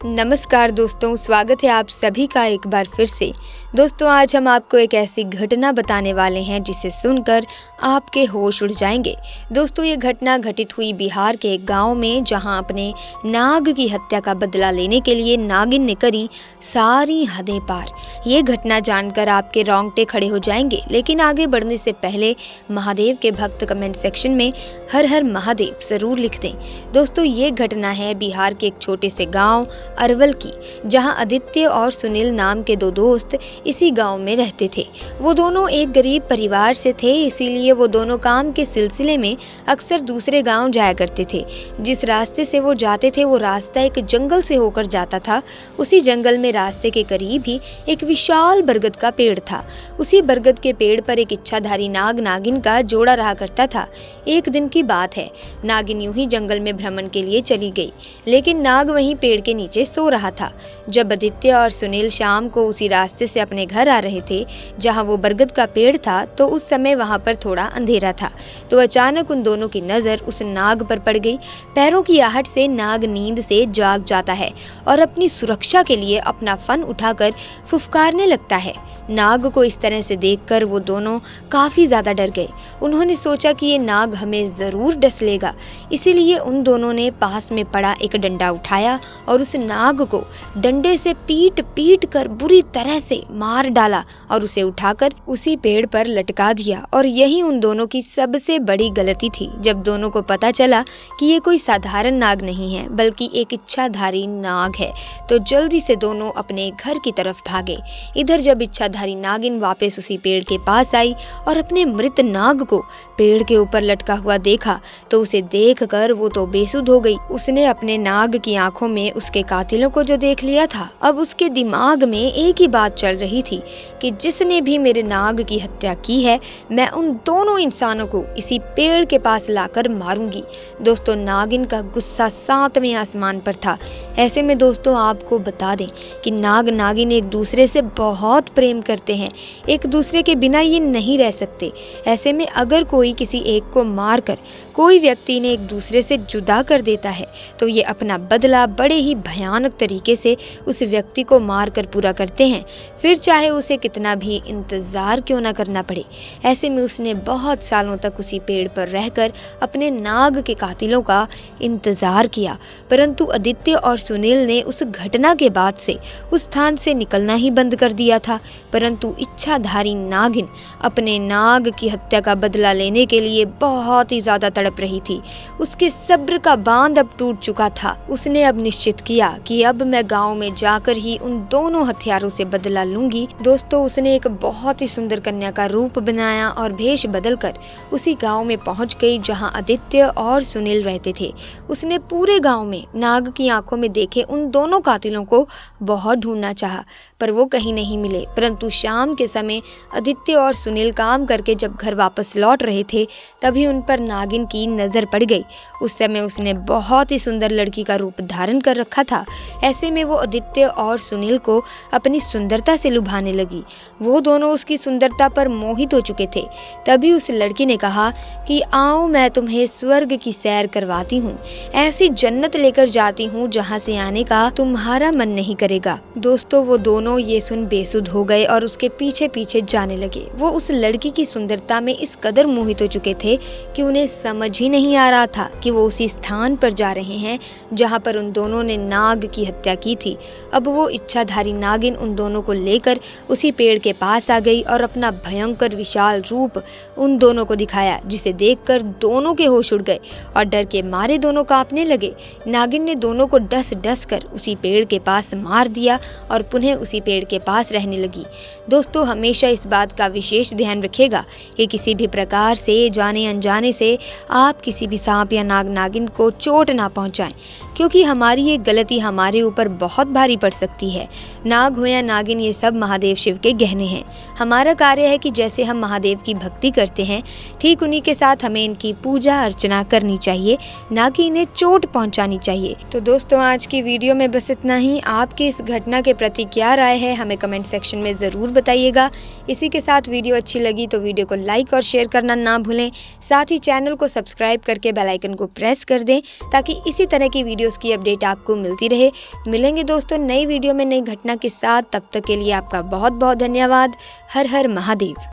नमस्कार दोस्तों, स्वागत है आप सभी का एक बार फिर से। दोस्तों, आज हम आपको एक ऐसी घटना बताने वाले हैं जिसे सुनकर आपके होश उड़ जाएंगे। दोस्तों, ये घटना घटित हुई बिहार के एक गांव में, जहां अपने नाग की हत्या का बदला लेने के लिए नागिन ने करी सारी हदें पार। ये घटना जानकर आपके रोंगटे खड़े हो जाएंगे, लेकिन आगे बढ़ने से पहले महादेव के भक्त कमेंट सेक्शन में हर हर महादेव जरूर लिख दें। दोस्तों, ये घटना है बिहार के एक छोटे से गाँव अरवल की, जहां आदित्य और सुनील नाम के दो दोस्त इसी गांव में रहते थे। वो दोनों एक गरीब परिवार से थे, इसीलिए वो दोनों काम के सिलसिले में अक्सर दूसरे गांव जाया करते थे। जिस रास्ते से वो जाते थे वो रास्ता एक जंगल से होकर जाता था। उसी जंगल में रास्ते के करीब ही एक विशाल बरगद का पेड़ था। उसी बरगद के पेड़ पर एक इच्छाधारी नाग नागिन का जोड़ा रहा करता था। एक दिन की बात है, नागिन यूं ही जंगल में भ्रमण के लिए चली गई, लेकिन नाग वहीं पेड़ के नीचे सो रहा था। जब आदित्य और सुनील शाम को उसी रास्ते से अपने घर आ रहे थे जहां वो बरगद का पेड़ था, तो उस समय वहां पर थोड़ा अंधेरा था। तो अचानक उन दोनों की नजर उस नाग पर पड़ गई। पैरों की आहट से नाग नींद से जाग जाता है और अपनी सुरक्षा के लिए अपना फन उठाकर फुफकारने लगता है। नाग को इस तरह से देखकर वो दोनों काफ़ी ज़्यादा डर गए। उन्होंने सोचा कि ये नाग हमें ज़रूर डस लेगा, इसीलिए उन दोनों ने पास में पड़ा एक डंडा उठाया और उस नाग को डंडे से पीट पीट कर बुरी तरह से मार डाला और उसे उठाकर उसी पेड़ पर लटका दिया। और यही उन दोनों की सबसे बड़ी गलती थी। जब दोनों को पता चला कि ये कोई साधारण नाग नहीं है, बल्कि एक इच्छाधारी नाग है, तो जल्दी से दोनों अपने घर की तरफ भागे। इधर जब इच्छाधारी नागिन वापस उसी पेड़ के पास आई और अपने मृत नाग को पेड़ के ऊपर लटका हुआ देखा, तो उसे देखकर वो तो बेसुध हो गई। उसने अपने नाग की आंखों में उसके कातिलों को जो देख लिया था, अब उसके दिमाग में एक ही बात चल रही थी कि जिसने भी मेरे नाग की हत्या की है, मैं उन दोनों इंसानों को इसी पेड़ के पास लाकर मारूंगी। दोस्तों, नागिन का गुस्सा 7वें आसमान पर था। ऐसे में दोस्तों, आपको बता दें कि नाग नागिन एक दूसरे से बहुत प्रेम करते हैं, एक दूसरे के बिना ये नहीं रह सकते। ऐसे में अगर कोई किसी एक को मारकर कोई व्यक्ति ने एक दूसरे से जुदा कर देता है, तो ये अपना बदला बड़े ही भयानक तरीके से उस व्यक्ति को मारकर पूरा करते हैं, फिर चाहे उसे कितना भी इंतज़ार क्यों ना करना पड़े। ऐसे में उसने बहुत सालों तक उसी पेड़ पर रहकर अपने नाग के कातिलों का इंतज़ार किया, परंतु आदित्य और सुनील ने उस घटना के बाद से उस स्थान से निकलना ही बंद कर दिया था। परंतु इच्छाधारी नागिन अपने नाग की हत्या का बदला लेने के लिए बहुत ही ज़्यादा तड़प रही थी। उसके सब्र का बांध अब टूट चुका था। उसने अब निश्चित किया कि अब मैं गांव में जाकर ही उन दोनों हथियारों से बदला लूंगी। दोस्तों, उसने एक बहुत ही सुंदर कन्या का रूप बनाया और भेष बदलकर उसी गांव में पहुंच गई जहां आदित्य और सुनील रहते थे। उसने पूरे गांव में नाग की आंखों में देखे उन दोनों कातिलों को बहुत ढूंढना चाहा, पर वो कहीं नहीं मिले। परंतु शाम के समय आदित्य और सुनील काम करके जब घर वापस लौट रहे थे, तभी उन पर नागिन की नज़र पड़ गई। उस समय उसने बहुत ही सुंदर लड़की का रूप धारण कर रखा था। ऐसे में वो आदित्य और सुनील को अपनी सुंदरता से लुभाने लगी। वो दोनों उसकी सुंदरता पर मोहित हो चुके थे। तभी उस लड़की ने कहा कि आओ, मैं तुम्हें स्वर्ग की सैर करवाती हूँ, ऐसी जन्नत लेकर जाती हूँ जहाँ से आने का तुम्हारा मन नहीं करेगा। दोस्तों, वो दोनों ये सुन बेसुध हो गए और उसके पीछे पीछे जाने लगे। वो उस लड़की की सुंदरता में इस कदर मोहित हो चुके थे कि उन्हें समझ ही नहीं आ रहा था कि वो उसी स्थान पर जा रहे हैं जहां पर उन दोनों ने नाग की हत्या की थी। अब वो इच्छाधारी नागिन उन दोनों को लेकर उसी पेड़ के पास आ गई और अपना भयंकर विशाल रूप उन दोनों को दिखाया, जिसे देखकर दोनों के होश उड़ गए और डर के मारे दोनों कांपने लगे। नागिन ने दोनों को डस डस कर उसी पेड़ के पास मार दिया और पुनः उसी पेड़ के पास रहने लगी। दोस्तों, हमेशा इस बात का विशेष ध्यान रखिएगा कि किसी भी प्रकार से जाने अनजाने से आप किसी भी सांप या नाग नागिन को चोट ना पहुंचाएं, क्योंकि हमारी ये गलती हमारे ऊपर बहुत भारी पड़ सकती है। नाग हो या नागिन, ये सब महादेव शिव के गहने हैं। हमारा कार्य है कि जैसे हम महादेव की भक्ति करते हैं, ठीक उन्हीं के साथ हमें इनकी पूजा अर्चना करनी चाहिए, ना कि इन्हें चोट पहुंचानी चाहिए। तो दोस्तों, आज की वीडियो में बस इतना ही। आपकी इस घटना के प्रति क्या राय है, हमें कमेंट सेक्शन में ज़रूर बताइएगा। इसी के साथ वीडियो अच्छी लगी तो वीडियो को लाइक और शेयर करना ना भूलें। साथ ही चैनल को सब्सक्राइब करके बेल आइकन को प्रेस कर दें, ताकि इसी तरह की वीडियो वीडियोस की अपडेट आपको मिलती रहे। मिलेंगे दोस्तों नई वीडियो में नई घटना के साथ, तब तक के लिए आपका बहुत बहुत धन्यवाद। हर हर महादेव।